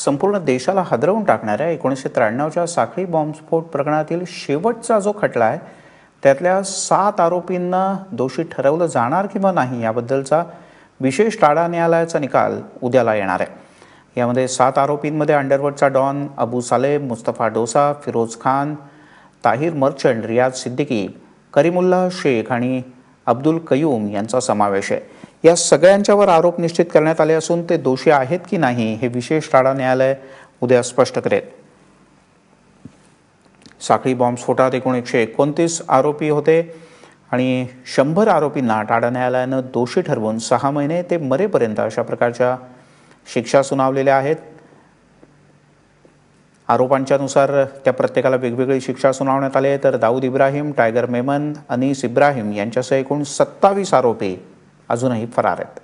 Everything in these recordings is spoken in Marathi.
संपूर्ण देशाला हादरवून टाकणाऱ्या 1993च्या साखळी बॉम्बस्फोट प्रकरणातील शेवटचा जो खटला आहे त्यातल्या 7 आरोपींना दोषी ठरवलं जाणार किंवा नाही याबद्दलचा विशेष टाडा न्यायालयाचा निकाल उद्याला येणार आहे। यामध्ये 7 आरोपींमध्ये अंडरवर्ल्डचा डॉन अबू सालेम, मुस्तफा डोसा, फिरोज खान, ताहिर मर्चंट, रियाज सिद्दीकी, करीमुल्ला शेख आणि अब्दुल कयूम यांचा समावेश आहे। या सगळ्यांच्यावर आरोप निश्चित करण्यात आले असून ते दोषी आहेत की नाही हे विशेष टाडा न्यायालय उद्या स्पष्ट करेल। साखळी बॉम्बस्फोटात एकूण 129 आरोपी होते आणि 100 आरोपींना टाडा न्यायालयानं दोषी ठरवून 6 महिने ते मरेपर्यंत अशा प्रकारच्या शिक्षा सुनावलेल्या आहेत। आरोपांच्या नुसार त्या प्रत्येकाला वेगवेगळी शिक्षा सुनावण्यात आली आहे, तर दाऊद इब्राहिम, टायगर मेमन, अनीस इब्राहिम यांच्यासह एकूण 27 आरोपी अजूनही फरार आहेत।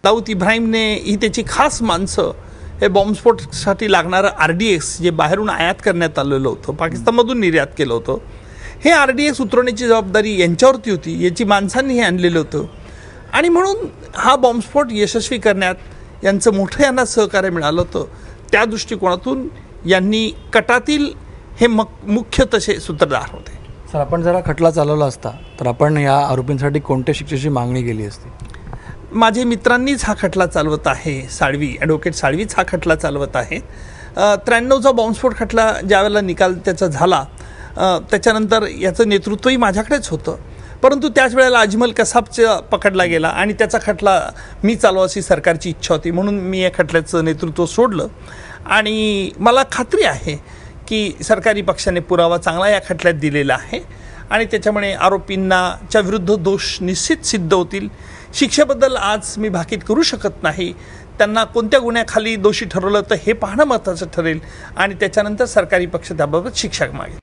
दाऊद इब्राहिमने ही त्याची खास माणसं हे बॉम्बस्फोटसाठी लागणारं RDX जे बाहेरून आयात करण्यात आलेलं होतं, पाकिस्तानमधून निर्यात केलं होतं, हे RDX उतरवण्याची जबाबदारी यांच्यावरती होती। याची माणसांनी हे आणलेलं होतं आणि म्हणून हा बॉम्बस्फोट यशस्वी करण्यात यांचं मोठं यांना सहकार्य मिळालं होतं। त्या दृष्टिकोनातून यांनी कटातील हे मुख्य तसे सूत्रधार होते। सर, आपण जरा खटला चालवला असता तर आपण या आरोपींसाठी कोणत्या शिक्षेची मागणी केली असती? माझे मित्रांनीच हा खटला चालवत आहे, ॲडव्होकेट साळवीच हा खटला चालवत आहे। 93चा बॉम्बस्फोट खटला ज्यावेळेला निकाल त्याचा झाला त्याच्यानंतर याचं नेतृत्वही माझ्याकडेच होतं, परंतु त्याच वेळेला अजमल कसाबचा पकडला गेला आणि त्याचा खटला मी चालवा अशी सरकारची इच्छा होती, म्हणून मी या खटल्याचं नेतृत्व सोडलं। आणि मला खात्री आहे की सरकारी पक्षाने पुरावा चांगला या खटल्यात दिलेला आहे आणि त्याच्यामुळे आरोपींच्या विरुद्ध दोष निश्चित सिद्ध होतील। शिक्षेबद्दल आज मी भाकीत करू शकत नाही, त्यांना कोणत्या गुन्ह्याखाली दोषी ठरवलं तर हे पाहणं महत्त्वाचं ठरेल आणि त्याच्यानंतर सरकारी पक्ष त्याबाबत शिक्षा मागेल।